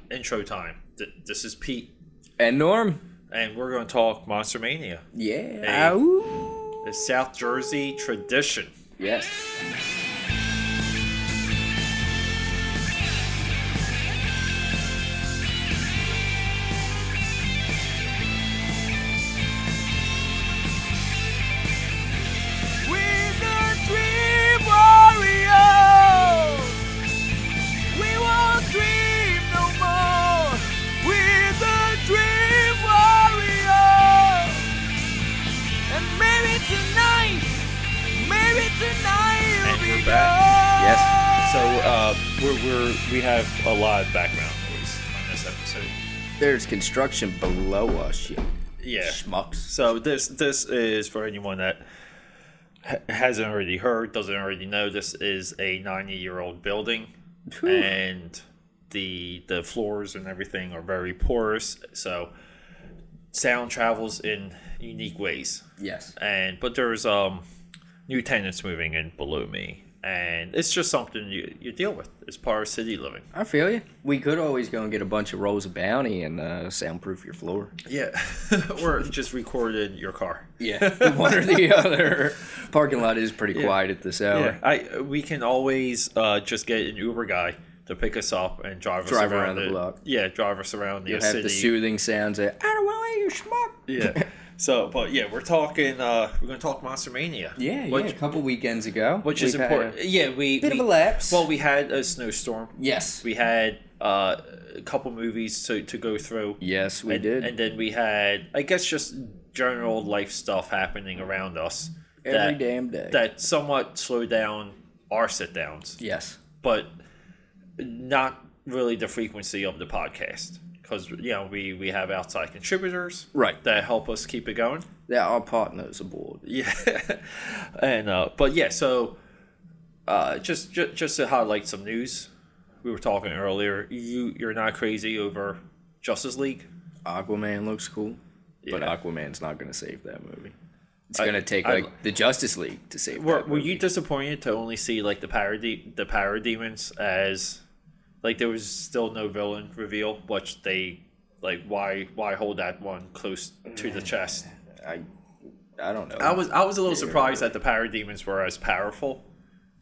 intro time. This is Pete. And Norm. And we're going to talk Monster-Mania. Yeah. A South Jersey tradition. Yes. We have a lot of background noise on this episode. There's construction below us, you schmucks. So this is for anyone that hasn't already heard, doesn't already know. This is a 90-year-old building, and the floors and everything are very porous. So sound travels in unique ways. Yes. But there's new tenants moving in below me. And it's just something you deal with. It's part of city living. I feel you. We could always go and get a bunch of rolls of Bounty and soundproof your floor. Yeah. Or just record in your car. Yeah. One or the other. Parking lot is pretty quiet at this hour. Yeah. We can always just get an Uber guy to pick us up and drive around the block. Yeah, drive us around the city. Have the soothing sounds of, I don't want you schmuck. Yeah. So, but yeah, we're going to talk Monster-Mania. Yeah, a couple weekends ago. Which is important. Bit of a lapse. Well, we had a snowstorm. Yes. We had a couple movies to go through. Yes, we did. And then we had, I guess, just general life stuff happening around us. Every damn day. That somewhat slowed down our sit-downs. Yes. But not really the frequency of the podcast. Because, we have outside contributors. Right. That help us keep it going. They're our partners aboard. Yeah. And, but yeah, so just to highlight some news. We were talking earlier. You're not crazy over Justice League? Aquaman looks cool. Yeah. But Aquaman's not going to save that movie. It's going to take, the Justice League to save that movie. Were you disappointed to only see, the parademons as... there was still no villain reveal, which they, why hold that one close to the chest? I don't know. I was a little surprised that the parademons were as powerful.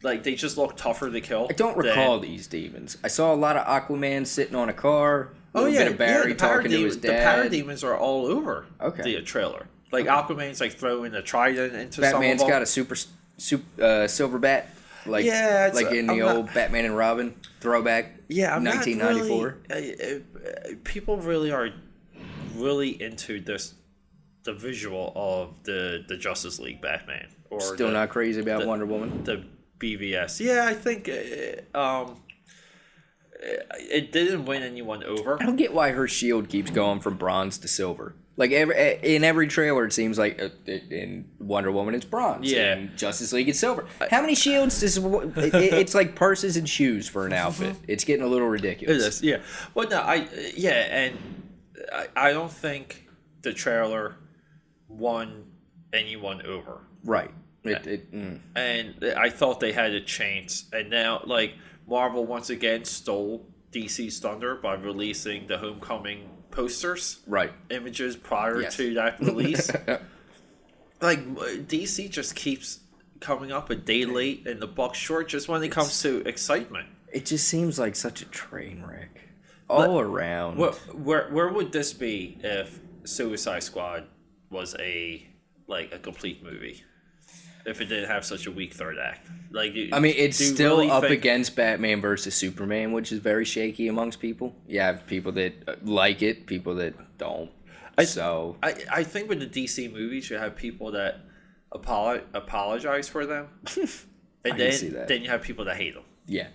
They just look tougher to kill. I don't recall these demons. I saw a lot of Aquaman sitting on a car. Bit of Barry talking to his dad. The parademons are all over the trailer. Aquaman's throwing a trident into Batman's some of them. got a silver bat. In the old Batman and Robin throwback. Yeah, I'm 1994. Not really, people really are really into the visual of the Justice League Batman. Or still not crazy about Wonder Woman. The BVS. Yeah, I think it didn't win anyone over. I don't get why her shield keeps going from bronze to silver. In every trailer, it seems like in Wonder Woman, it's bronze. Yeah. In Justice League, it's silver. How many shields does... It's like purses and shoes for an outfit. It's getting a little ridiculous. It is, yeah. Well, no, and I don't think the trailer won anyone over. Right. And I thought they had a chance. And now, Marvel once again stole DC's thunder by releasing the Homecoming posters, images prior to that release. DC just keeps coming up a day late and the buck short just when it comes to excitement. It just seems like such a train wreck all around. Where would this be if Suicide Squad was a complete movie? If it didn't have such a weak third act, it's still really up against Batman versus Superman, which is very shaky amongst people. You have people that like it, people that don't. I think with the DC movies, you have people that apologize for them, and then you have people that hate them. Yeah,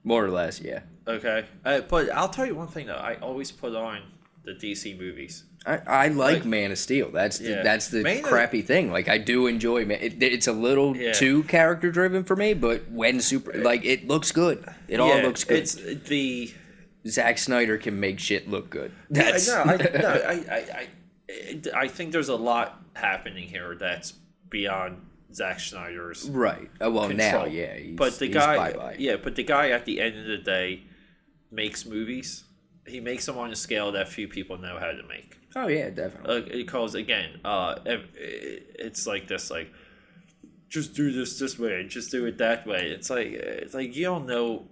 more or less. Yeah. Okay, but I'll tell you one thing though. I always put on the DC movies. I like Man of Steel. That's the crappy thing. I do enjoy Man. It's a little too character driven for me, but when it looks good. It all looks good. It's the Zack Snyder can make shit look good. I think there's a lot happening here that's beyond Zack Snyder's right. Well, control. now, but the guy, but the guy at the end of the day makes movies, he makes them on a scale that few people know how to make. Oh yeah, definitely. Because again, it's like this, like, just do this way, just do it that way. It's like you don't know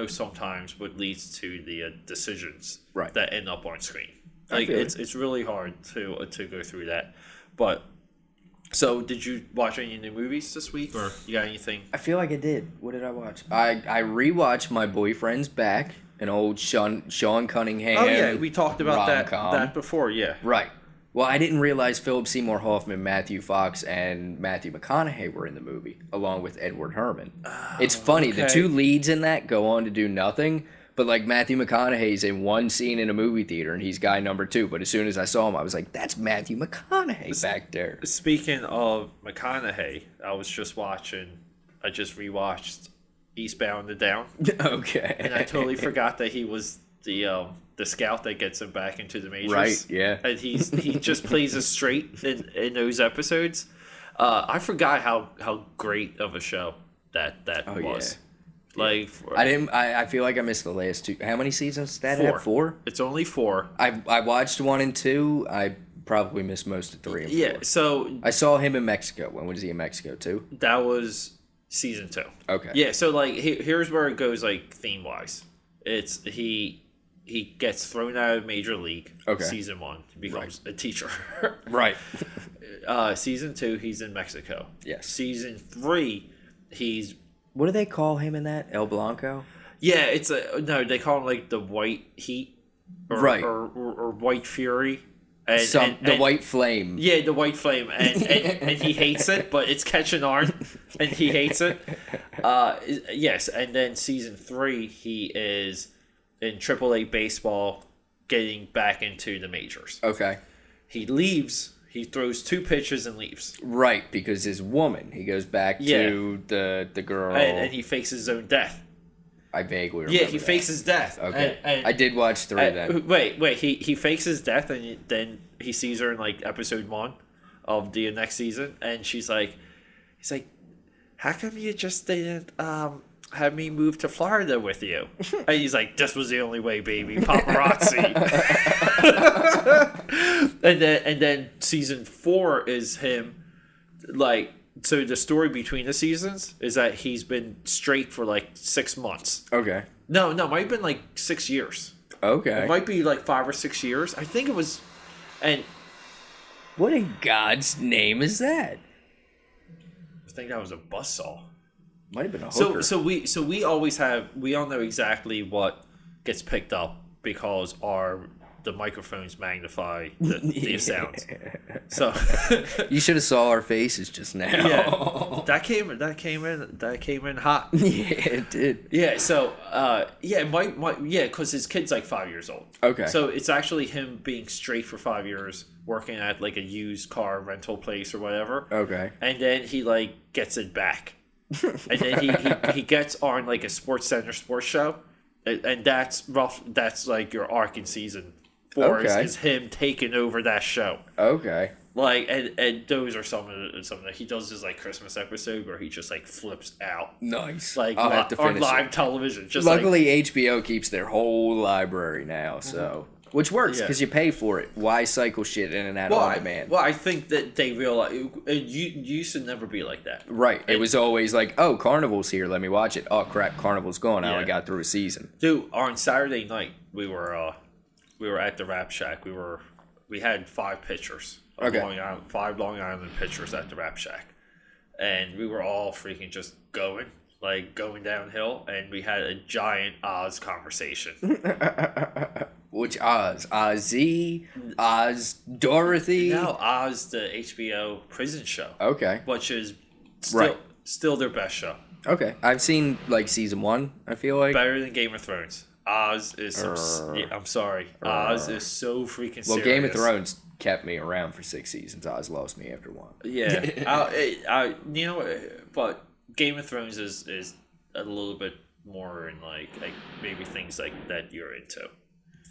sometimes what leads to the decisions that end up on screen. Like it's really hard to go through that. But so, did you watch any new movies this week, or you got anything? I feel like I did. What did I watch? I rewatched My Boyfriend's Back, an old Sean Cunningham. Oh yeah, we talked about rom-com. that before. Yeah, right. Well, I didn't realize Philip Seymour Hoffman, Matthew Fox, and Matthew McConaughey were in the movie, along with Edward Herrmann. It's funny, the two leads in that go on to do nothing, but like Matthew McConaughey's in one scene in a movie theater, and he's guy number 2. But as soon as I saw him, I was like, that's Matthew McConaughey back there. Speaking of McConaughey, I just rewatched Eastbound and Down. Okay. And I totally forgot that he was the scout that gets him back into the majors. Right, yeah. And he just plays it straight in those episodes. I forgot how great of a show that was. Yeah. Like I feel like I missed the last 2. How many seasons did that have? 4? It's only 4. I watched 1 and 2. I probably missed most of 3 and 4. Yeah, so I saw him in Mexico. When was he in Mexico too? That was season 2. Okay. Yeah, so like here's where it goes, like, theme wise. It's he gets thrown out of Major League. Okay. Season 1, he becomes a teacher. Right. Season 2, he's in Mexico. Yes. Season 3, he's. What do they call him in that? El Blanco? Yeah, it's no, they call him like the White Heat, or White Fury. The White Flame. Yeah, the White Flame, and he hates it, but it's catching on, and he hates it. Yes, and then season 3, he is in AAA baseball, getting back into the majors. Okay. He leaves. He throws 2 pitches and leaves. Right, because his woman. He goes back to the girl, and he fakes his own death. I vaguely remember. Yeah, he fakes his death. Okay, and I did watch 3 then. Wait. He fakes his death, and then he sees her in like episode 1 of the next season, and he's like, "How come you just didn't have me move to Florida with you?" And he's like, "This was the only way, baby. Paparazzi." and then season 4 is him, like. So the story between the seasons is that he's been straight for like 6 months. Okay. No, it might have been like 6 years. Okay. It might be like 5 or 6 years. I think it was, and what in God's name is that? I think that was a buzzsaw. Might have been a hooker. So we all know exactly what gets picked up because the microphones magnify the sounds. So you should have saw our faces just now. Yeah, that came in hot. Yeah, it did. Yeah, so because his kid's like 5 years old. Okay. So it's actually him being straight for 5 years, working at like a used car rental place or whatever. Okay. And then he like gets it back, and then he gets on like a SportsCenter sports show, and that's rough. That's like your arc in season 4 is him taking over that show. Okay. Like and those are some of the he does his like Christmas episode where he just like flips out. Nice. Like I'll have to finish on live it. television. Just luckily HBO keeps their whole library now, so which works because you pay for it. Why cycle shit in and out on demand? I think that they realize you used to never be like that. Right. It was always like, oh, Carnival's here, let me watch it. Oh crap, Carnival's gone. I only got through a season. Dude, on Saturday night we were at the Rap Shack. We had 5 pitchers. Five Long Island pitchers at the Rap Shack, and we were all freaking just going downhill, and we had a giant Oz conversation. Which Oz? Ozzy? Oz? Dorothy? No, Oz, the HBO prison show. Okay. Which is still their best show. Okay. I've seen like season 1, I feel like. Better than Game of Thrones. Oz is I'm sorry. Oz is so freaking serious. Well, Game of Thrones kept me around for 6 seasons. Oz lost me after 1. Yeah. But Game of Thrones is a little bit more in like maybe things like that you're into.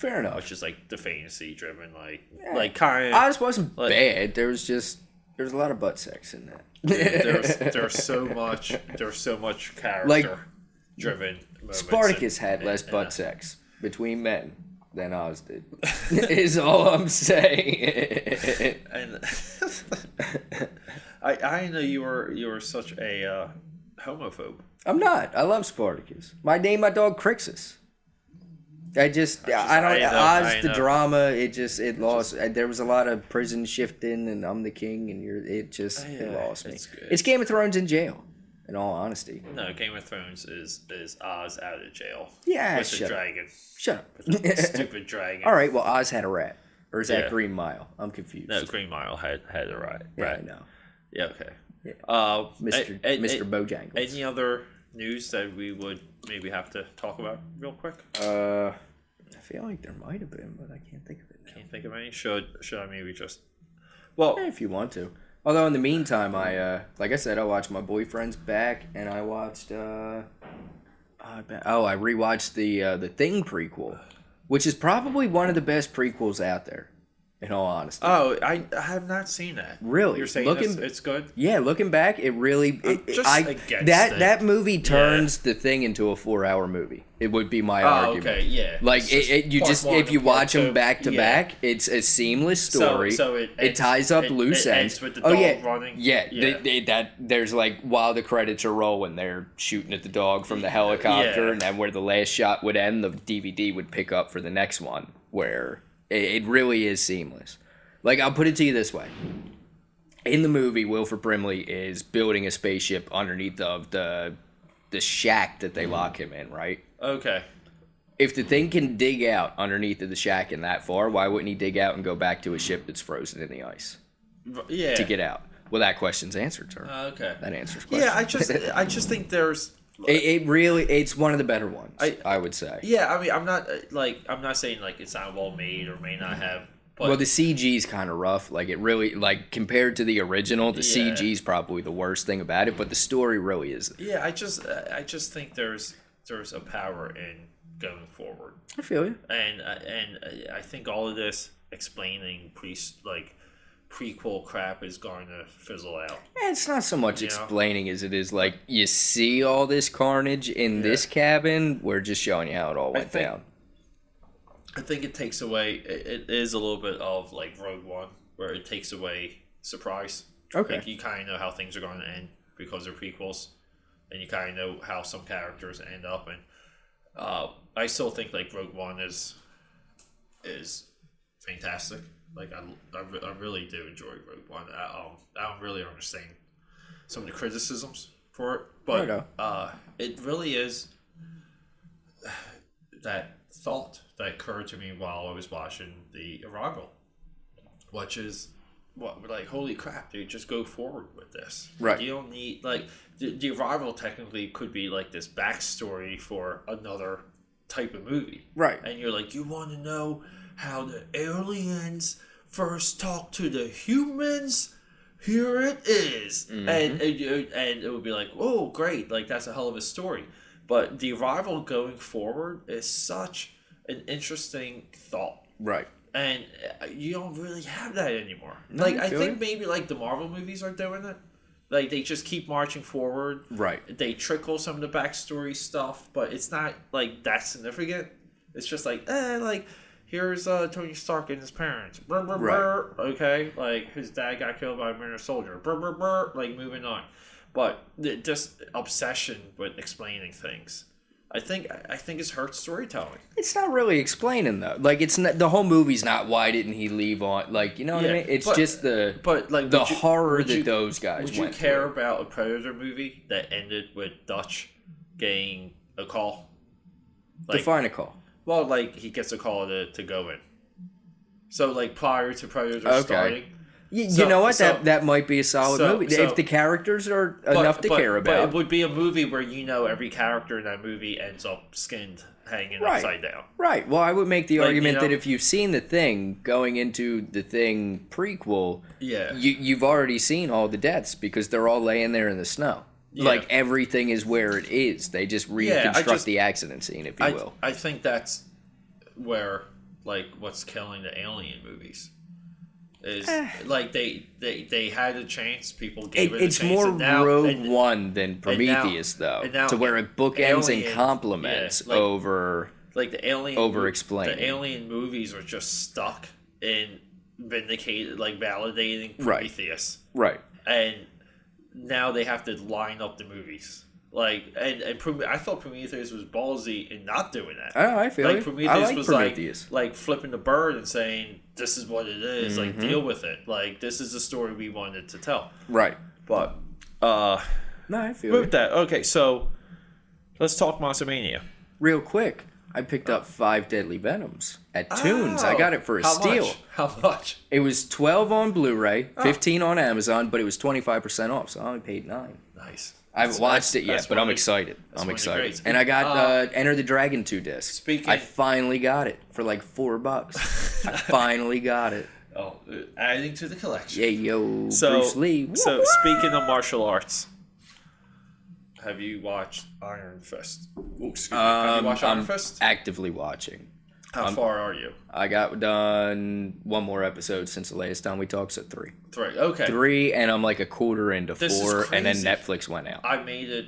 Fair enough. Which is like the fantasy driven, like kind of. Oz wasn't bad. There's a lot of butt sex in that. There's so much character driven Spartacus had less butt sex between men than Oz did. Is all I'm saying. And I know you were such a homophobe. I'm not. I love Spartacus. I named my dog Crixus. I don't. Oz, the drama, it lost. There was a lot of prison shifting, and I'm the king, and it lost me. It's Game of Thrones in jail, in all honesty. No, Game of Thrones is Oz out of jail. Yeah, with a dragon. Shut up. Stupid dragon. All right, well, Oz had a rat. Or is that Green Mile? I'm confused. No, Green Mile had a rat. Yeah, I know. Yeah, okay. Yeah. Mr. Bojangles. Any other news that we would maybe have to talk about real quick? I feel like there might have been, but I can't think of it now. Can't think of any? Should I maybe just... Well... If you want to. Although in the meantime, like I said, I watched My Boyfriend's Back, and I watched, I rewatched the Thing prequel, which is probably one of the best prequels out there, in all honesty. Oh, I have not seen that. Really? You're saying it's good? Yeah, looking back, it really... That movie turns The Thing into a 4-hour movie. It would be my argument. Okay, yeah. Like, if you watch them back to back, it's a seamless story. So it ties up loose ends. With the dog running? Yeah. There's like, while the credits are rolling, they're shooting at the dog from the helicopter, and then where the last shot would end, the DVD would pick up for the next one, where it really is seamless. Like, I'll put it to you this way. In the movie, Wilford Brimley is building a spaceship underneath of the shack that they lock him in, right? Okay. If the Thing can dig out underneath of the shack in that far, why wouldn't he dig out and go back to a ship that's frozen in the ice? Yeah. To get out. Well, that question's answered, sir. Okay. That answers question. Yeah, I just think there's... It's one of the better ones, I would say. Yeah, I mean, I'm not saying like it's not well made or may not have... But, well, the CG's kind of rough. Like, it really, like, compared to the original, the CG's probably the worst thing about it, but the story really is. Yeah, I just think there's a power in going forward. I feel you. And I think all of this explaining prequel crap is going to fizzle out. Yeah, it's not so much explaining as it is like, you see all this carnage in this cabin, we're just showing you how it all went down. I think it takes away, it is a little bit of like Rogue One, where it takes away surprise. Okay. Like, you kind of know how things are going to end because they're prequels, and you kind of know how some characters end up. And I still think like Rogue One is fantastic. Like, I really do enjoy Rogue One. I don't really understand some of the criticisms for it, but it really is that thought that occurred to me while I was watching The Arrival, which is like, holy crap, dude, just go forward with this. Right. You don't need, like, the Arrival technically could be like this backstory for another type of movie. Right. And you're like, you want to know how the aliens first talk to the humans? Here it is. Mm-hmm. And it would be like, oh, great, like, that's a hell of a story. But The Arrival going forward is such an interesting thought. Right. And you don't really have that anymore. No, like, I think maybe like the Marvel movies are doing it. Like, they just keep marching forward. Right. They trickle some of the backstory stuff, but it's not like that significant. It's just like, here's Tony Stark and his parents. Brr, brr, brr. Okay, like, his dad got killed by a Winter Soldier. Brr, brr, brr. Like, moving on. But just obsession with explaining things, I think it's hurt storytelling. It's not really explaining though. Like, it's not, the whole movie's not, why didn't he leave on, like, you know what I mean? It's just the horror that those guys went through. Would you care about a Predator movie that ended with Dutch getting a call? Like, define a call. Well, like, he gets a call to go in. So, like, prior to Predator starting. You know what? That might be a solid movie if the characters are enough to care about. But it would be a movie where every character in that movie ends up skinned, hanging upside down. Right. Well, I would make the argument that if you've seen The Thing, going into The Thing prequel, you've already seen all the deaths because they're all laying there in the snow. Yeah. Like, everything is where it is. They just reconstruct the accident scene, if you will. I think that's where, like, what's killing the Alien movies. Is like they had a chance. People gave it a It's chance. more and now, Rogue One than Prometheus, though, to where it bookends and complements over like the alien over-explaining. The alien movies are just stuck in validating Prometheus, right? And now they have to line up the movies. I thought Prometheus was ballsy in not doing that. Oh, I feel like it. Prometheus I like was Prometheus. like flipping the bird and saying, "This is what it is. Mm-hmm. Like, deal with it. Like, this is the story we wanted to tell." Right. But no, I feel with it. that. Okay, so let's talk Monster-Mania. Real quick, I picked up 5 Deadly Venoms at Toons. I got it for a steal. Much? How much? It was 12 on Blu-ray, 15 on Amazon, but it was 25% off, so I only paid $9. Nice. I haven't watched it yet, but I'm excited. I'm excited. And I got Enter the Dragon 2 disc. I finally got it for like $4. I finally got it. Oh, adding to the collection. Yeah, Bruce Lee. So speaking of martial arts, have you watched Iron Fist? Ooh, excuse me. Have you watched Iron Fist? Actively watching. How far are you? I got done 1 more episode since the last time we talked, so 3. 3, okay. 3, and I'm like a quarter into 4, and then Netflix went out. I made it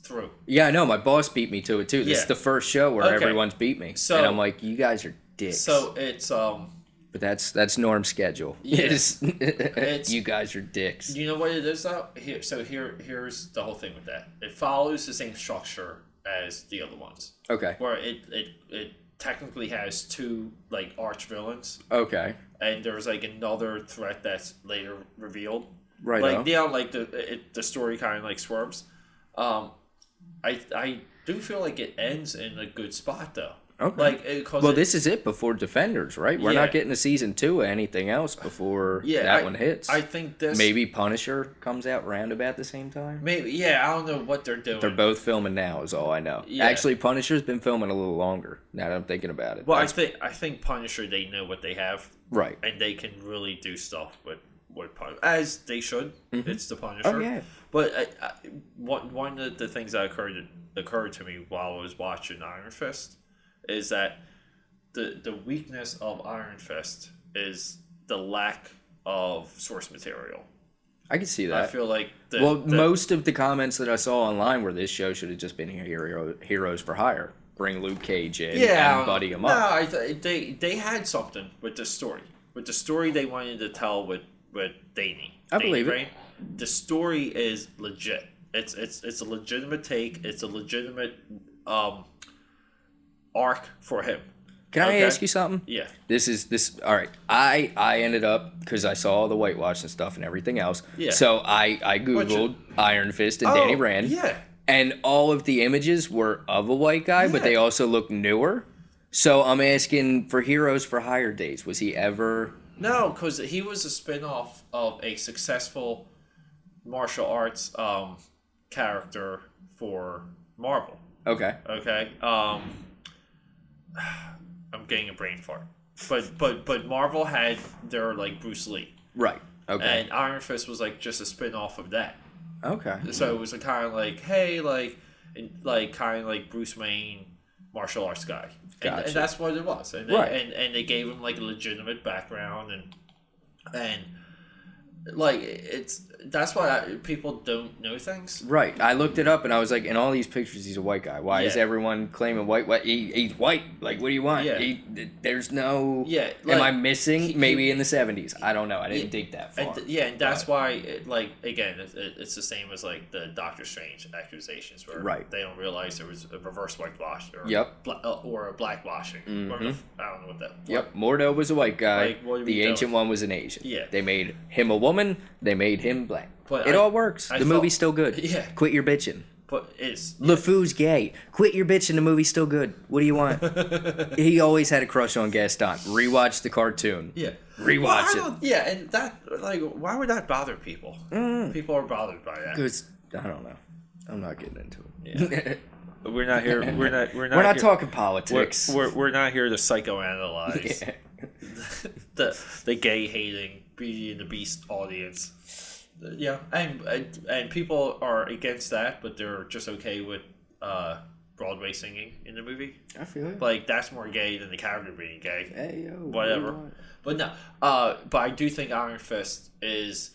through. Yeah, I know. My boss beat me to it, too. This is the first show where everyone's beat me. So, and I'm like, you guys are dicks. So it's, But that's Norm's schedule. Yes. It's you guys are dicks. You know what it is, though? Here's the whole thing with that. It follows the same structure as the other ones. Okay. Where it technically has 2 like arch villains. Okay. And there's like another threat that's later revealed. Right. Like the story kind of like swerves. I do feel like it ends in a good spot though. Okay. This is it before Defenders, right? We're not getting a season 2 or anything else before that one hits. I think this maybe Punisher comes out round about the same time. Maybe, I don't know what they're doing. They're both filming now, is all I know. Yeah. Actually, Punisher's been filming a little longer. Now that I'm thinking about it. Well, I think Punisher, they know what they have, right, and they can really do stuff with Punisher, as they should. Mm-hmm. It's the Punisher. Oh yeah. But one of the things that occurred to me while I was watching Iron Fist is that the weakness of Iron Fist is the lack of source material. I can see that. I feel like most of the comments that I saw online were this show should have just been Heroes for Hire. Bring Luke Cage in and buddy him up. No, they had something with the story. With the story they wanted to tell with Danny. I believe it. The story is legit. It's a legitimate take. It's a legitimate arc for him. Can I ask you something? Yeah. This all right. I ended up, because I saw all the whitewash and stuff and everything else. Yeah. So I Googled Iron Fist and Danny Rand. Yeah. And all of the images were of a white guy, but they also look newer. So I'm asking, for Heroes for Hire days, was he ever... No, because he was a spin-off of a successful martial arts character for Marvel. Okay. I'm getting a brain fart. But Marvel had their like Bruce Lee. Right. Okay. And Iron Fist was like just a spin-off of that. Okay. So it was kind of like, hey, kind of like Bruce Wayne martial arts guy. Gotcha. And that's what it was. And and they gave him like a legitimate background and like that's why people don't know things. Right. I looked it up and I was like, in all these pictures, he's a white guy. Why is everyone claiming white? He's white. Like, what do you want? Yeah. There's no. Yeah. Like, am I missing? Maybe in the 70s. I don't know. I didn't dig that far. And that's why, again, it's the same as like the Doctor Strange accusations where they don't realize there was a reverse whitewash or a blackwashing. Mm-hmm. I don't know what that. Yep. Mordo was a white guy. Like, the Ancient One was an Asian. Yeah. They made him a woman. They made him black. But it all works. The movie's still good. Yeah. Quit your bitching. But it's... LeFou's gay. Quit your bitching. The movie's still good. What do you want? He always had a crush on Gaston. Rewatch the cartoon. Yeah. Rewatch it. Yeah, and that, like, why would that bother people? People are bothered by that. Because, I don't know. I'm not getting into it. Yeah. We're not here. We're not talking politics. We're not here to psychoanalyze the gay hating Beauty and the Beast audience. Yeah, and people are against that, but they're just okay with Broadway singing in the movie. I feel it. Like, that's more gay than the character being gay. Hey, yo. Whatever. But no. But I do think Iron Fist is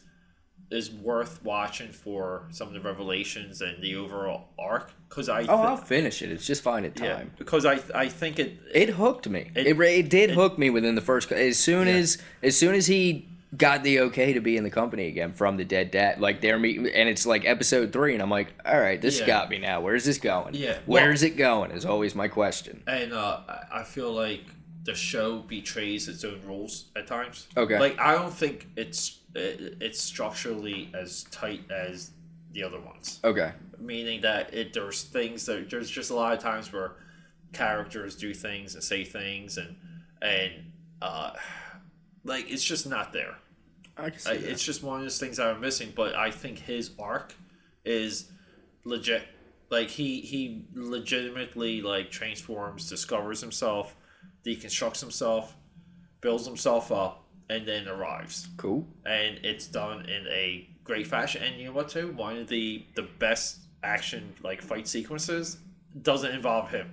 worth watching for some of the revelations and the overall arc. Cause I'll finish it. It's just finding time. Yeah, because I think it hooked me. It did hook me within the first. As soon as he got the okay to be in the company again from the dead dad, like they're meeting, and it's like episode 3, and I'm like, all right, this got me now. Where's this going? Yeah, where's it going? Is always my question. And I feel like the show betrays its own rules at times. Okay, like I don't think it's structurally as tight as the other ones. Okay, meaning that there's things that there's just a lot of times where characters do things and say things and like it's just not there. I can see that. It's just one of those things that I'm missing. But I think his arc is legit. Like he legitimately like transforms, discovers himself, deconstructs himself, builds himself up, and then arrives. Cool. And it's done in a great fashion. And you know what too? One of the best action like fight sequences doesn't involve him.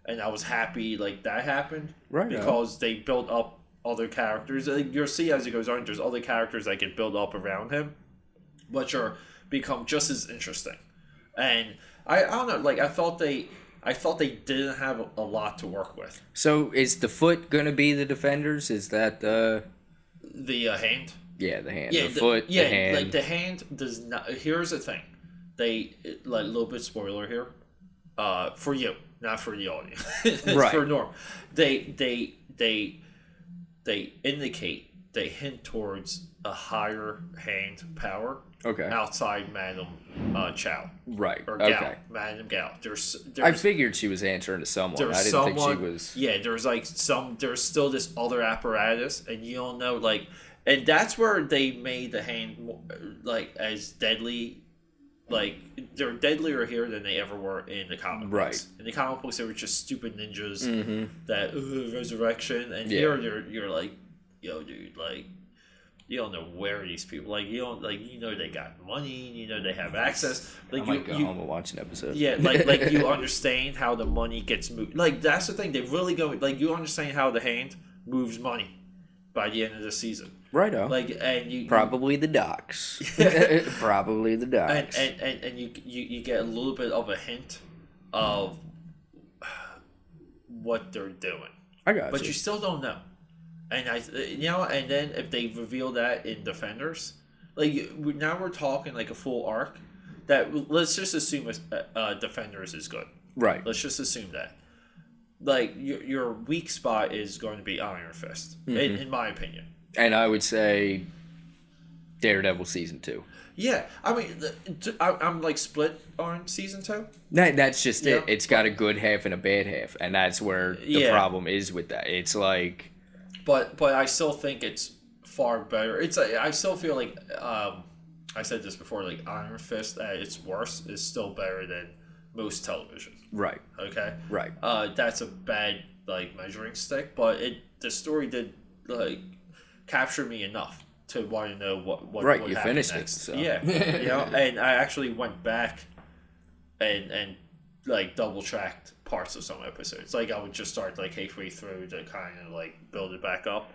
And I was happy like that happened. Right. Because they built up other characters. You'll see as it goes on, there's other characters that get built up around him, which are become just as interesting. And I don't know, like I thought they didn't have a lot to work with. So is the foot gonna be the defenders? Is that the hand? Yeah, the hand. Yeah, the foot. Yeah, the hand. like the hand does not. Here's the thing, they like a little bit spoiler here, for you, not for the audience. Right. For Norm, they indicate, they hint towards a higher hand power. Okay. Outside Madame Chow. Right. Or okay. Gal. Madame Gal. There's I figured she was answering to someone. I didn't think she was. Yeah, there's still this other apparatus, and you don't know, like, and that's where they made the hand like as deadly. Like they're deadlier here than they ever were in the comic books. Right. In the comic books, they were just stupid ninjas that resurrection, and Yeah. here you're like, yo, dude, like. You don't know where these people like you don't like you know they got money, you know they have access. Like I might go home and watch an episode. Yeah, like you understand how the money gets moved. Like that's the thing, they really go like you understand how the hand moves money by the end of the season. Right on. Like and you probably the docks. Probably the docks. And you get a little bit of a hint of what they're doing. I got But you still don't know. And and then if they reveal that in Defenders, like now we're talking like a full arc. That let's just assume Defenders is good. Right. Let's just assume that. Like your weak spot is going to be Iron Fist, in my opinion. And I would say Daredevil season 2. Yeah, I mean, I'm like split on season 2. That's just it. It's got a good half and a bad half, and that's where the problem is with that. It's like. But I still think it's far better. I still feel like I said this before. Like Iron Fist at its worst is still better than most television. Right. Okay. Right. That's a bad like measuring stick, but the story did like capture me enough to want to know what right. What you happened finished next. it. So. Yeah. And I actually went back and like double tracked parts of some episodes. Like I would just start like halfway through to kind of like build it back up,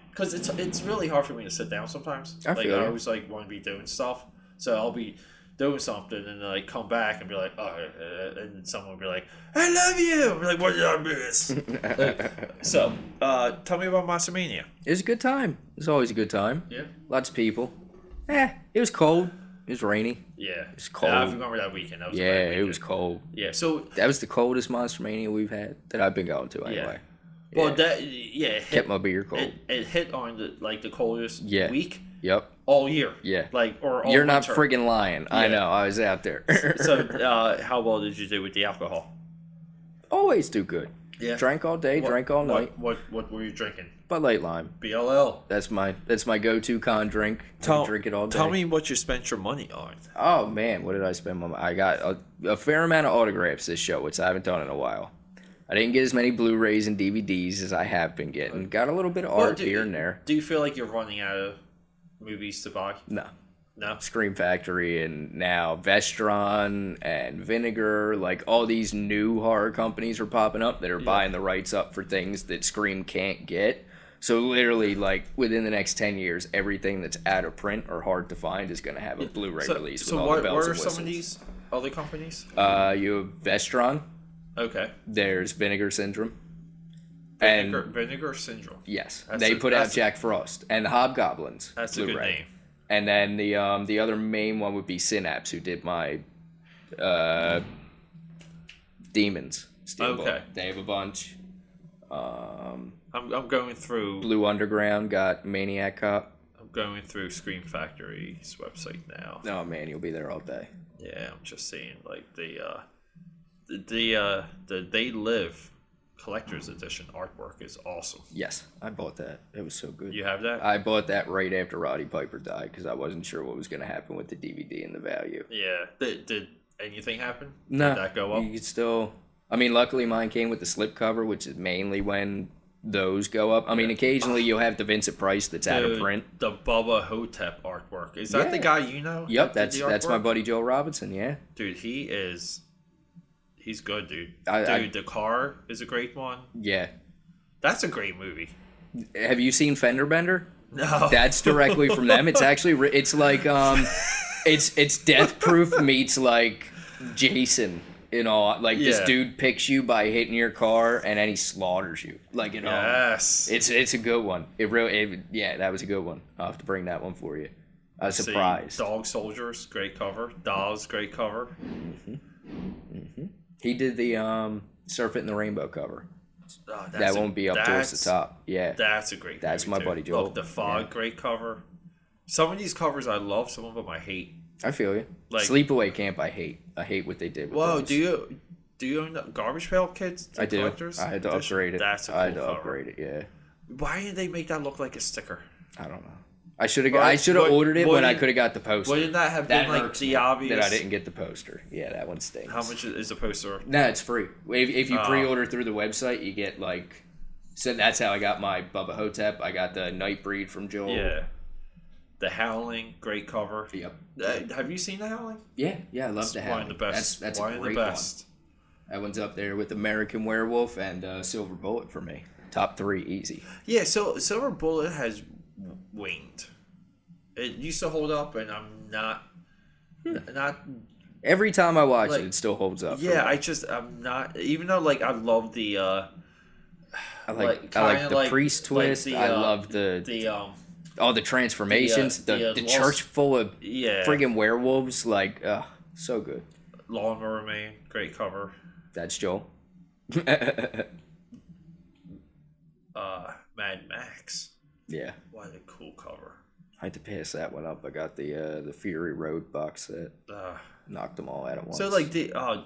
because it's really hard for me to sit down sometimes. I always like want to be doing stuff, so I'll be doing something and then like come back and be like, oh, and someone will be like, I love you. I'm like, what did I miss? So tell me about Monster-Mania. It was a good time. It's always a good time. Yeah. Lots of people. It was cold. It was rainy. Yeah. It was cold. I remember that weekend. That was a bad weekend. It was cold. Yeah. So that was the coldest Monster-Mania we've had that I've been going to anyway. Yeah. Well, it kept my beer cold. It hit on the coldest week. Yep. All year. Yeah. Like or all You're winter. not friggin' lying. Yeah. I know. I was out there. So how well did you do with the alcohol? Always do good. Yeah. Drank all day. Drank all night. What were you drinking? Bud Light Lime. BLL. That's my go-to con drink. Drink it all day. Tell me what you spent your money on. Oh man, what did I spend my money? I got a fair amount of autographs this show, which I haven't done in a while. I didn't get as many Blu-rays and DVDs as I have been getting. Got a little bit of art here and there. Do you feel like you're running out of movies to buy? No. No. Scream Factory and now Vestron and Vinegar, like all these new horror companies are popping up that are buying the rights up for things that Scream can't get. So literally, like within the next 10 years, everything that's out of print or hard to find is going to have a Blu-ray release with all the bells and whistles. So what are some of these other companies? You have Vestron. Okay. There's Vinegar Syndrome. Vinegar Syndrome. Yes, they put out Jack Frost and the Hobgoblins. That's a good name. And then the other main one would be Synapse, who did my Demons. Steamboat. Okay. They have a bunch. I'm going through. Blue Underground got Maniac Cop. I'm going through Scream Factory's website now. Oh man, you'll be there all day. Yeah, I'm just seeing like the They Live collector's edition artwork is awesome. Yes, I bought that. It was so good. You have that? I bought that right after Roddy Piper died because I wasn't sure what was going to happen with the DVD and the value. Yeah. Did anything happen? No. Did that go up? You could still... I mean, luckily mine came with the slipcover, which is mainly when those go up. I mean, occasionally you'll have the Vincent Price that's out of print. The Bubba Hotep artwork. Is that the guy you know? Yep, that's my buddy Joe Robinson, yeah. Dude, he's good, dude. The Car is a great one. Yeah. That's a great movie. Have you seen Fender Bender? No. That's directly from them. It's actually, it's like, it's Death Proof meets like Jason. This dude picks you by hitting your car and then he slaughters you. Yes. It's a good one. That was a good one. I'll have to bring that one for you. I was surprised. Dog Soldiers, great cover. Dawes, great cover. Mm-hmm. Mm-hmm. He did the Surf It in the Rainbow cover. That won't be up towards the top. Yeah. That's a great cover. That's my buddy Joel. Look, The Fog, great cover. Some of these covers I love, some of them I hate. I feel you. Like Sleepaway Camp, I hate. I hate what they did with those. Do you own the Garbage Pail Kids? I do. I had to upgrade it. That's a cool I had to cover. upgrade it, yeah. Why didn't they make that look like a sticker? I don't know. I should have ordered it when I could have got the poster. Wouldn't that have been like the obvious? That I didn't get the poster. Yeah, that one stinks. How much is the poster? No, it's free. If you pre-order through the website, you get So that's how I got my Bubba Hotep. I got the Nightbreed from Joel. Yeah. The Howling, great cover. Yep. Have you seen The Howling? Yeah, I love The Howling. One of the best. That's a great one. That one's up there with American Werewolf and Silver Bullet for me. Top 3, easy. Yeah, so Silver Bullet has waned. It used to hold up, and I'm not. Every time I watch it still holds up. Yeah, I'm not. Even though I love the. I like the priest twist. I love all the transformations. The church full of friggin' werewolves. So good. Lawnmower Man, great cover. That's Joel. Mad Max. Yeah. What a cool cover. I had to pass that one up. I got the Fury Road box set. Knocked them all out at once. So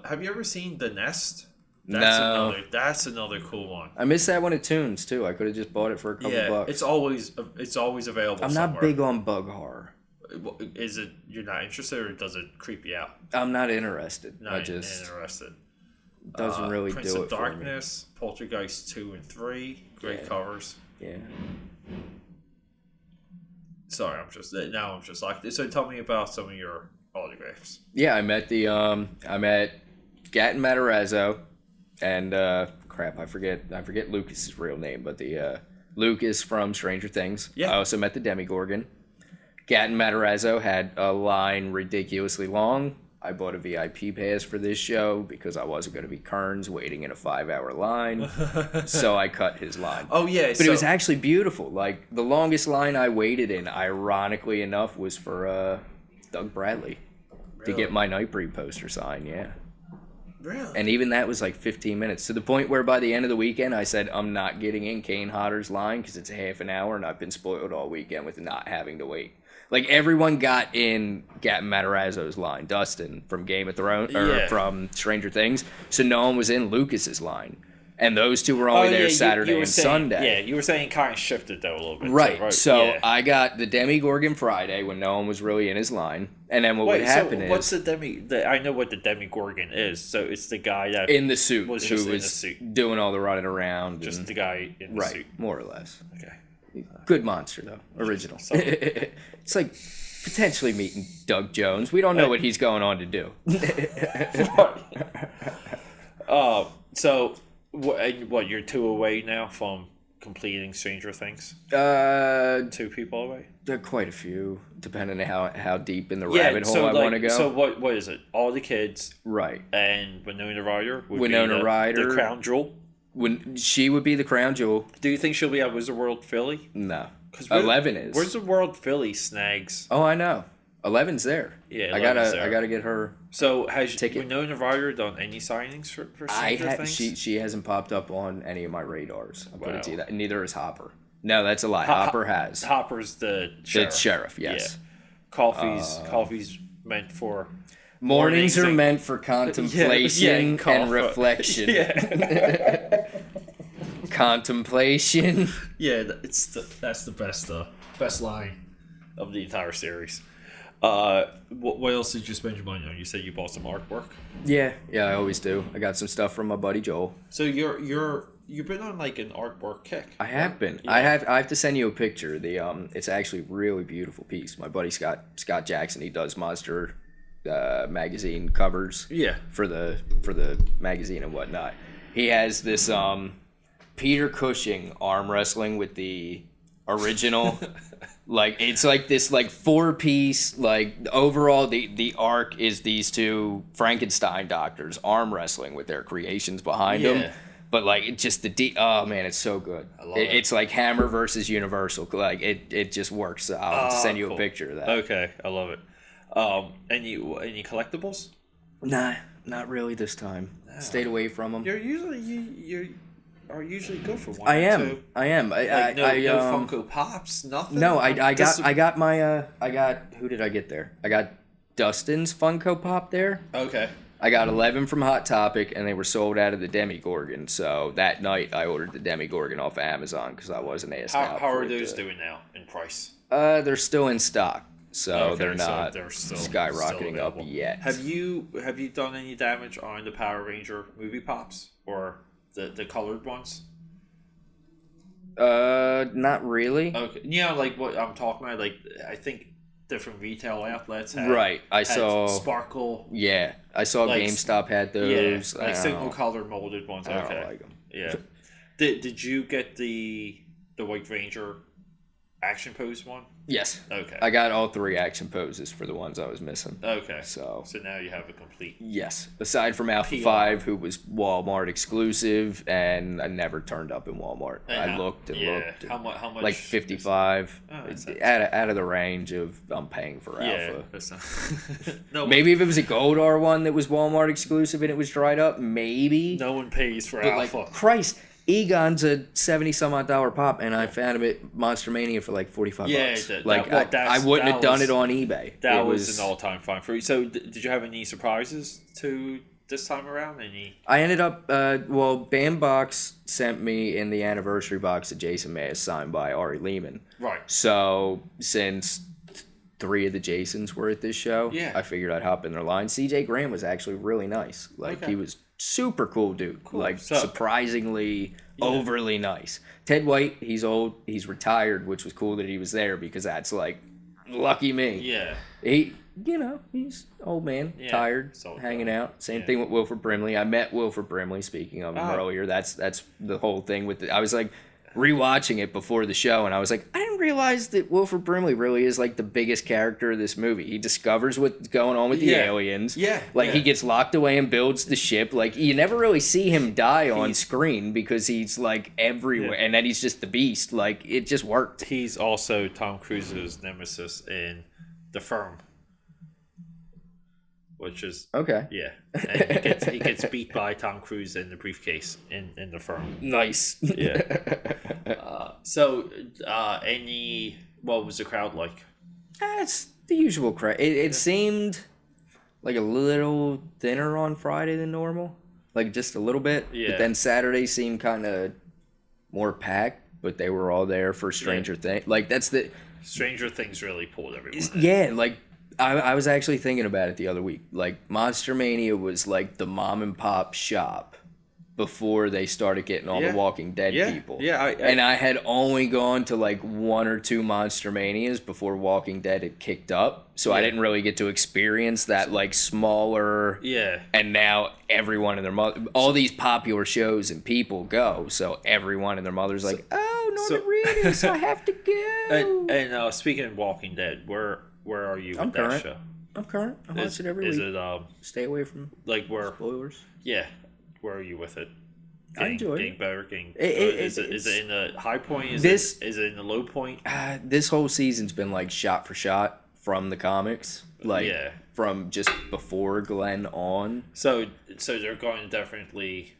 have you ever seen The Nest? No. That's another cool one. I missed that one at Tunes too. I could have just bought it for a couple bucks. It's always available. I'm not big on bug horror. Is it you're not interested, or does it creep you out? I'm not interested. Interested. Doesn't really Prince do of it Darkness, for me. Poltergeist 2 and 3, great covers. Yeah. Sorry, I'm just like this. So tell me about some of your autographs. Yeah, I met Gatton Matarazzo, and I forget Lucas's real name, but the Lucas from Stranger Things. Yeah. I also met the Demigorgon. Gatton Matarazzo had a line ridiculously long. I bought a VIP pass for this show because I wasn't going to be Kearns waiting in a 5-hour line. So I cut his line. Oh, yeah. But it was actually beautiful. The longest line I waited in, ironically enough, was for Doug Bradley to get my Nightbreed poster signed, yeah. Really? And even that was 15 minutes. To the point where by the end of the weekend, I said, I'm not getting in Kane Hodder's line because it's a half an hour and I've been spoiled all weekend with not having to wait. Everyone got in Gatton Matarazzo's line. Dustin from Game of Thrones, or from Stranger Things. So no one was in Lucas's line. And those two were only there Saturday and Sunday. Yeah, you were saying kind of shifted, though, a little bit. Right. So I got the Demigorgon Friday when no one was really in his line. And then what would happen is... what's I know what the Demigorgon is. So it's the guy that... in the suit. Was who was doing all the running around. Just the guy in the suit. Right, more or less. Okay. Good monster, though. Original. It's potentially meeting Doug Jones. We don't know what he's going on to do. So what? You're 2 away now from completing Stranger Things? 2 people away? There are quite a few, depending on how deep in the rabbit hole I want to go. So what is it? All the kids, right? And Winona Ryder would Winona be Ryder, the crown jewel. When she would be the crown jewel. Do you think she'll be at Wizard World Philly? No, 11 is. Wizard World Philly snags. Oh, I know. 11's there. Yeah, I gotta get her. So has Winona Ryder done any signings for Stranger Things? She hasn't popped up on any of my radars. I'll put it to you that. Neither is Hopper. No, that's a lie. Hopper has. Hopper's the sheriff. The sheriff, yes. Yeah. Coffee's meant for... Mornings are meant for contemplation and reflection. Yeah. Contemplation. Yeah, that's the best line of the entire series. What else did you spend your money on? You said you bought some artwork. Yeah, I always do. I got some stuff from my buddy Joel. So you've been on like an artwork kick. I have been. Yeah. I have to send you a picture. It's actually a really beautiful piece. My buddy Scott Jackson, he does Monster magazine covers. Yeah. For the magazine and whatnot. He has this Peter Cushing arm wrestling with the original. Like it's like this 4-piece, like overall the arc is these 2 Frankenstein doctors arm wrestling with their creations behind them. But like it just oh man, it's so good. I love it. It's like Hammer versus Universal. Like it just works. I'll send you a picture of that. Okay, I love it. Any collectibles? Nah, not really this time. Stayed away from them. You're usually good for one. I am. No Funko Pops, nothing. No, I got my who did I get there? I got Dustin's Funko Pop there. Okay. I got 11 from Hot Topic, and they were sold out of the Demigorgon. So that night, I ordered the Demigorgon off of Amazon because I wasn't asking. How are those doing now in price? They're still in stock, so they're not still skyrocketing up yet. Have you done any damage on the Power Ranger movie pops or the colored ones? Not really. Okay. Yeah, like what I'm talking about. Like I think different retail outlets had. Right. I saw Sparkle. Yeah, I saw like, GameStop had those. Yeah, like single color molded ones. Okay. I don't like them. Yeah. Did you get the White Ranger action pose one? Yes. Okay. I got all 3 action poses for the ones I was missing. Okay. So now you have a complete. Yes. Aside from Alpha 5, who was Walmart exclusive, and I never turned up in Walmart. I looked and looked. How much? Like 55. Out of the range of I'm paying for Alpha. That's not... No. Maybe if it was a Goldar one that was Walmart exclusive and it was dried up, maybe. No one pays for Alpha. Like, Christ. Egon's a $70-some-odd pop, and I found him at Monster-Mania for like $45. Yeah, I wouldn't have done it on eBay. That was an all-time find for you. So, did you have any surprises to this time around? I ended up, Bandbox sent me in the anniversary box that Jason Mayes signed by Ari Lehman. Right. So, since 3 of the Jasons were at this show, I figured I'd hop in their line. CJ Graham was actually really nice. He was super cool dude. Cool. Surprisingly overly nice. Ted White, he's old, he's retired, which was cool that he was there because that's like lucky me. Yeah. He's old man, tired, hanging out. Same thing with Wilford Brimley. I met Wilford Brimley, speaking of him earlier. That's the whole thing with I was like rewatching it before the show, and I was like, I didn't realize that Wilford Brimley really is like the biggest character of this movie. He discovers what's going on with the aliens. Yeah. He gets locked away and builds the ship. Like, you never really see him die on screen because he's like everywhere, and then he's just the beast. Like, it just worked. He's also Tom Cruise's nemesis in The Firm. Which is okay. Yeah. And he gets beat by Tom Cruise in the briefcase in The Firm. Nice. Yeah. What was the crowd like? It's the usual crowd. It seemed like a little thinner on Friday than normal. Like just a little bit. Yeah. But then Saturday seemed kind of more packed, but they were all there for Stranger Things. Like that's the Stranger Things really pulled everyone in. Yeah, like I was actually thinking about it the other week. Like, Monster-Mania was like the mom and pop shop before they started getting all the Walking Dead people. Yeah, and I had only gone to like 1 or 2 Monster-Manias before Walking Dead had kicked up, so I didn't really get to experience that like smaller. Yeah. And now everyone and their mother, all these popular shows and people go, so everyone and their mother's like, oh, Norman Reedus, I have to go. And speaking of Walking Dead, where are you with that show? I'm current. I watch it every week. Is it stay away from like where spoilers? Yeah. Where are you with it? I enjoy it. Getting better, is it in the high point? Is it in the low point? This whole season's been like shot for shot from the comics, like from just before Glenn on. So they're going to definitely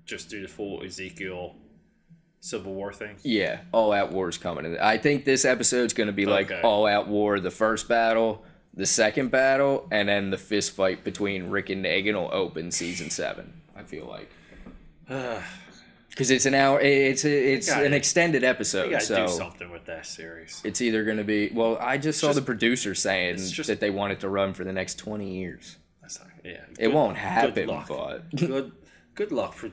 just do the full Ezekiel Civil War thing. Yeah, All Out War's coming. I think this episode's going to be like All Out War, the first battle, the second battle, and then the fist fight between Rick and Negan will open season 7. I feel like because it's an hour. It's an extended episode. You gotta so do something with that series. It's either going to be I just saw the producer saying that they want it to run for the next 20 years. That's not, yeah. It won't happen, but good luck for.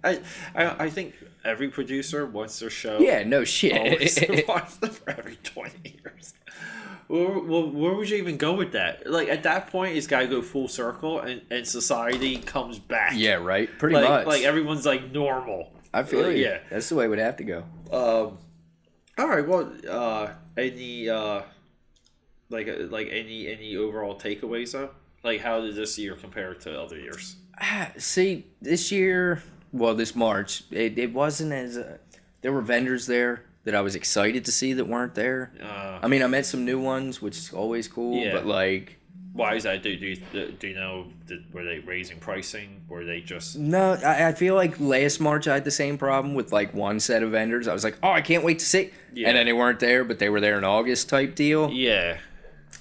I think every producer wants their show. Yeah, no shit. Wants them for every 20 years. Where would you even go with that? Like, at that point, it's got to go full circle, and society comes back. Yeah, right? Pretty much. Like, everyone's, like, normal. I feel you. Yeah. That's the way it would have to go. All right, well, any overall takeaways, though? Like, how did this year compare to other years? See, this year, this March, it wasn't as... there were vendors there that I was excited to see that weren't there. I mean, I met some new ones, which is always cool, but like... Why is that? Do you know, were they raising pricing? Were they just... No, I feel like last March I had the same problem with like one set of vendors. I was like, oh, I can't wait to see. Yeah. And then they weren't there, but they were there in August type deal. Yeah.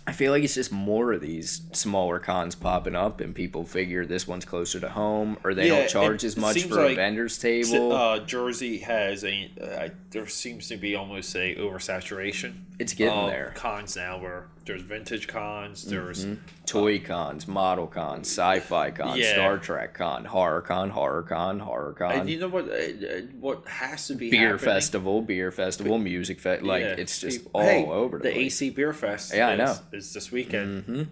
I feel like it's just more of these smaller cons popping up, and people figure this one's closer to home, or they don't charge as much for a vendor's table. Jersey has there seems to be almost a oversaturation. It's getting there. Cons now, where there's vintage cons, there's toy cons, model cons, sci-fi cons, Star Trek con, horror con, horror con, horror con. And you know what has to be beer festival, music fest. Like it's just all over the place. AC Beer Fest. Yeah, I know. Is this weekend.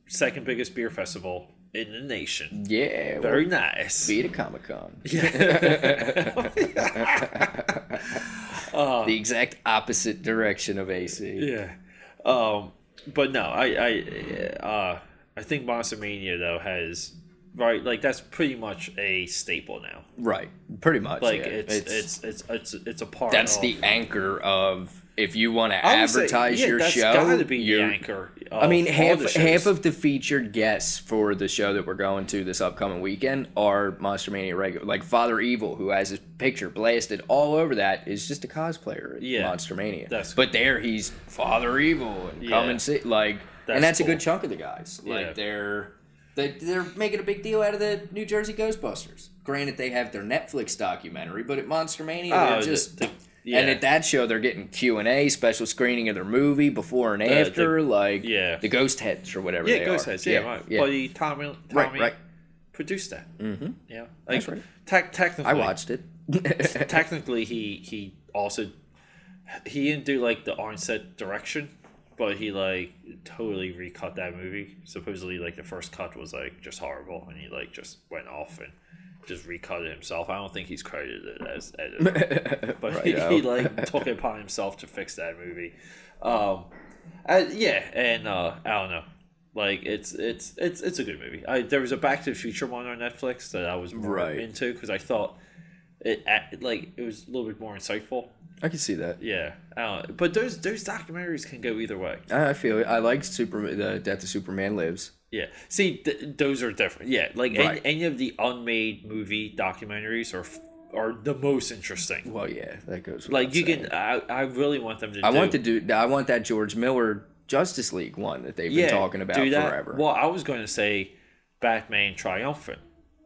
Second biggest beer festival in the nation. Yeah. Very nice. Be at Comic-Con. Yeah. The exact opposite direction of AC. Yeah. But no, I think Monster-Mania though has that's pretty much a staple now. Right. Pretty much. Like it's a part. That's the anchor of if you want to advertise your show. That's gotta be the anchor. I mean, half of the featured guests for the show that we're going to this upcoming weekend are Monster-Mania regular. Like Father Evil, who has his picture blasted all over that, is just a cosplayer at Monster-Mania. But there he's Father Evil and come and see that's a good chunk of the guys. Like they're making a big deal out of the New Jersey Ghostbusters. Granted, they have their Netflix documentary, but at Monster-Mania, they're just... And at that show, they're getting Q&A, special screening of their movie before and after, the Ghost Heads or whatever they are. Ghost Heads, my buddy Tommy produced that. Mm-hmm. Yeah, that's right. Technically, I watched it. Technically, he also... He didn't do, the on-set direction, but he, totally recut that movie. Supposedly, the first cut was, just horrible, and he, just went off and... just recut it himself. I don't think he's credited as editor, but he took it upon himself to fix that movie. I don't know. It's a good movie. There was a Back to the Future one on Netflix that I was more into because I thought it was a little bit more insightful. I can see that. Yeah, but those documentaries can go either way. I feel it. I like the Death of Superman Lives. Yeah. See, those are different. Yeah, any of the unmade movie documentaries are the most interesting. Well, yeah, that goes. You can. I really want them to. I want that George Miller Justice League one that they've been talking about forever. Well, I was going to say Batman Triumphant.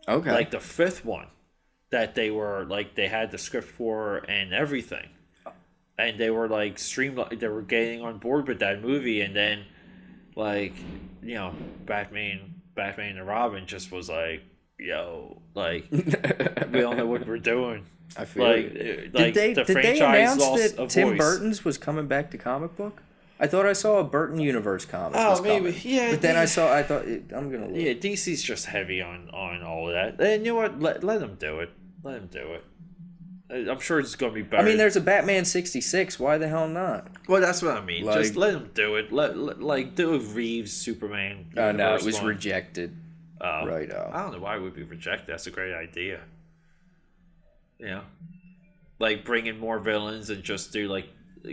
Okay. The fifth one that they were they had the script for and everything, and they were streamlined. They were getting on board with that movie, and then. Batman and Robin just was yo, like we don't know what we're doing. I feel Like, did they franchise announce lost that a Tim voice. Burton's was coming back to comic book? I thought I saw a Burton Universe comic. Oh, was maybe. coming. Yeah, But then yeah. I thought I'm gonna look. Yeah, DC's just heavy on all of that. And you know what? Let them do it. Let them do it. I'm sure it's going to be better. I mean, there's a Batman 66. Why the hell not? Well, that's what I mean. Like- Just let them do it. Like do a Reeves Superman. No, it universe was one. rejected. Right I don't know why it would be rejected. That's a great idea. Yeah, like bring in more villains and just do like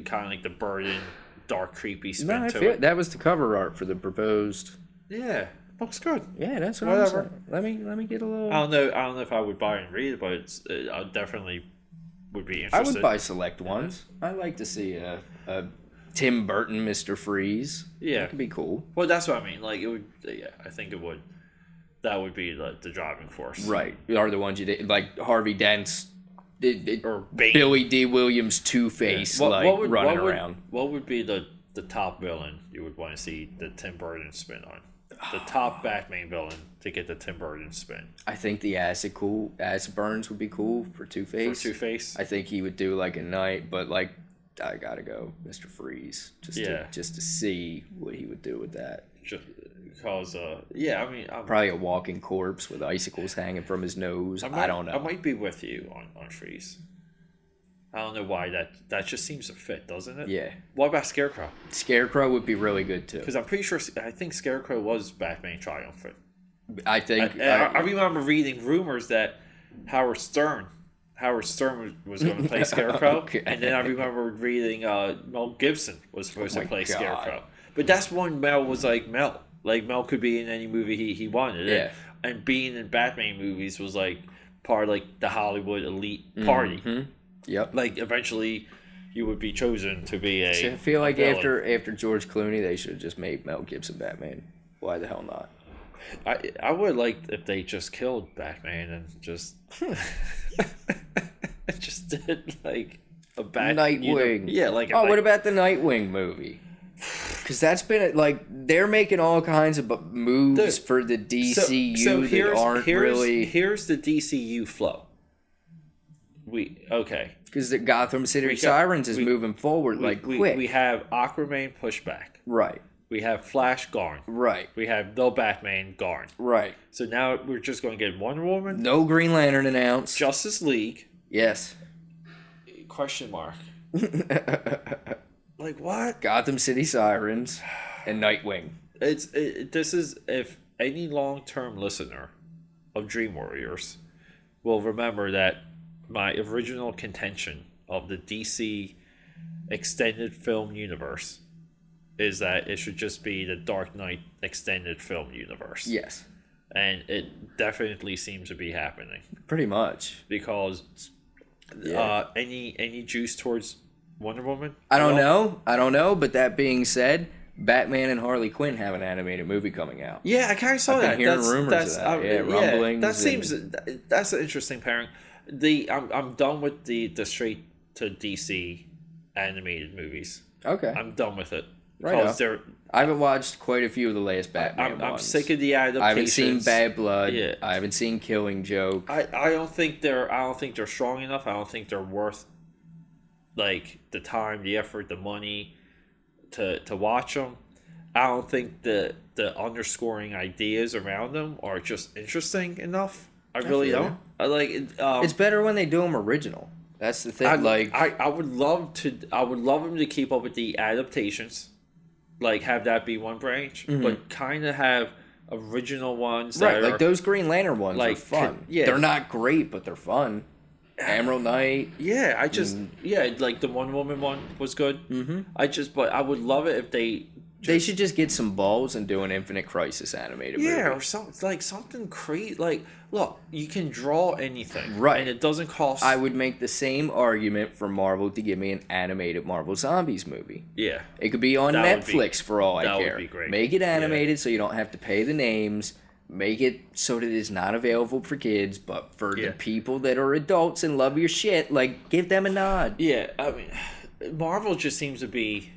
kind of like the Burton dark, creepy spin No, I to feel it. that was the cover art for the proposed. Yeah, looks good. Yeah, that's what Whatever. I'm saying. Let me get a little. I don't know if I would buy and read it, but I definitely would be I interested. would buy select ones. I like to see a Tim Burton Mr. Freeze. Yeah. That could be cool. Well, that's what I mean. Like it would. Yeah, I think it would. That would be the driving force. Right. Are the ones you did like Harvey Dent's Or Bane. Billy D. Williams Two-Face running around. What would be the top villain you would want to see the Tim Burton spin on? The top Batman villain to get the Tim Burton spin. I think the acid burns would be cool for Two-Face. For Two-Face? I think he would do like a night, but like I gotta go Mr. Freeze just to see what he would do with that. Just because, yeah, I mean... Probably a walking corpse with icicles hanging from his nose. I don't know. I might be with you on Freeze. I don't know why that just seems to fit, doesn't it? Yeah. What about Scarecrow? Scarecrow would be really good too. Because I'm pretty sure... I think Scarecrow was Batman Triumphant. I think... I remember reading rumors that Howard Stern was going to play Scarecrow, Okay. and then I remember reading Mel Gibson was supposed to play God. Scarecrow. But that's when Mel was like Mel. Like Mel could be in any movie he wanted. Yeah. And being in Batman movies was like part of like the Hollywood elite party. Mm-hmm. Yep. Like eventually you would be chosen to be a... So I feel like villain. after George Clooney, they should have just made Mel Gibson Batman. Why the hell not? I would like if they just killed Batman and just just did like a Nightwing. Yeah, like what about the Nightwing movie? Because that's been like they're making all kinds of moves for the DCU that aren't really. Here's the DCU flow. Because the Gotham City Sirens is moving forward quick. We have Aquaman pushback. Right. We have Flash gone. Right. We have no Batman gone. Right. So now we're just going to get Wonder Woman. No Green Lantern announced. Justice League. Yes. Question mark. Like what? Gotham City Sirens and Nightwing. This is if any long-term listener of Dream Warriors will remember that my original contention of the DC extended film universe is that it should just be the Dark Knight extended film universe. Yes. And it definitely seems to be happening. Pretty much. Because any juice towards Wonder Woman? I don't know, but that being said, Batman and Harley Quinn have an animated movie coming out. Yeah, I kind of saw that. I've been hearing rumors of that. Rumblings. That seems that's an interesting pairing. I'm done with the straight to DC animated movies. Okay. I'm done with it. Right. They're, I haven't watched quite a few of the latest Batman I'm ones. sick of the adaptations. I haven't seen Bad Blood. Yeah. I haven't seen Killing Joke. I don't think they're strong enough. I don't think they're worth like the time, the effort, the money to watch them. I don't think the underscoring ideas around them are just interesting enough. I really don't. I like it. It's better when they do them original. That's the thing. I would love them to keep up with the adaptations, like have that be one branch, but kind of have original ones that right, are like those Green Lantern ones are fun. They're not great, but they're fun. Emerald Knight. Yeah, like the Wonder Woman one was good. But I would love it if they should just get some balls and do an Infinite Crisis animated movie. Yeah, or something crazy. Like, look, you can draw anything, right? And it doesn't cost. I would make the same argument for Marvel to give me an animated Marvel Zombies movie. Yeah, it could be on Netflix for all I care. That would be great. Make it animated so you don't have to pay the names. Make it so that it's not available for kids, but for the people that are adults and love your shit, like give them a nod. Yeah, I mean, Marvel just seems to be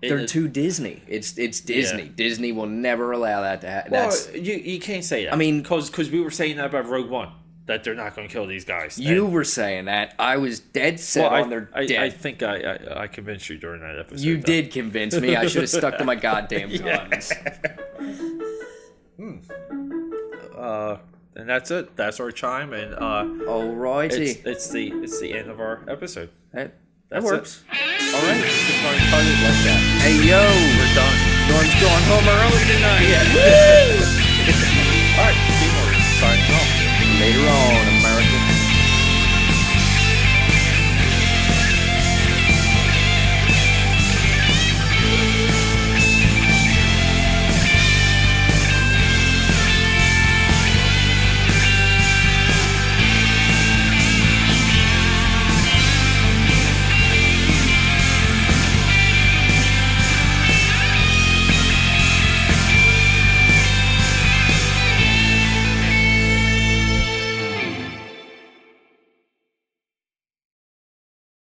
They're too Disney. It's Disney. Yeah. Disney will never allow that to happen. Well, you can't say that. I mean, because we were saying that about Rogue One, that they're not going to kill these guys. You were saying that. I was dead set on their death. I think I convinced you during that episode. You did convince me. I should have stuck to my goddamn guns. And that's it. That's our chime. And alrighty, it's the end of our episode. That That's works. All right, just going to cut it like that. Hey yo, We're done. Norm's going home early tonight. All right, Seymour signing off. Later on.